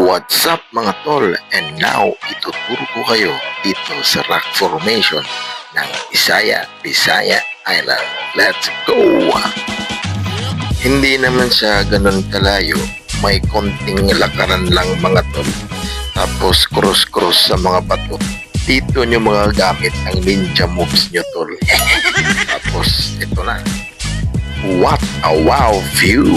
What's up mga tol? And now, ituturo ko kayo dito sa rock formation ng Bisaya Island. Let's go! Hindi naman siya ganun kalayo. May konting lakaran lang mga tol. Tapos cross sa mga bato. Dito nyo mga gamit ang ninja moves nyo tol. Tapos ito na. What a wow view!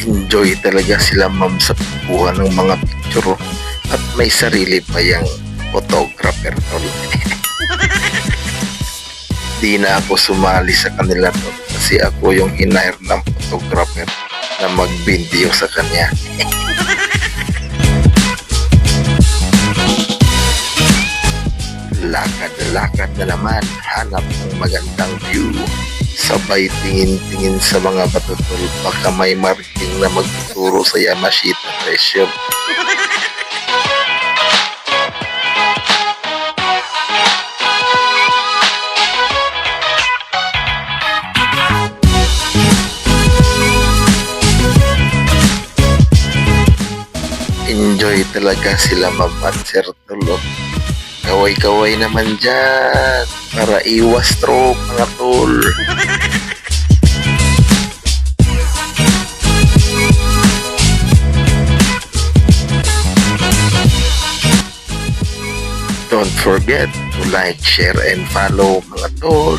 Enjoy talaga sila ma'am sa pagkuha ng mga picture at may sarili pa yung photographer tol. Di na ako sumali sa kanila tol kasi ako yung hinire ng photographer na mag-video sa kanya. Lakad na naman, hanap ng magandang view. Sabay tingin-tingin sa mga batutol, baka may marking na magtuturo sa Yamashita Treasure. Enjoy talaga sila ma'am at sir tol. Kaway-kaway naman dyan para iwas stroke mga tol. Don't forget to like, share, and follow mga tol.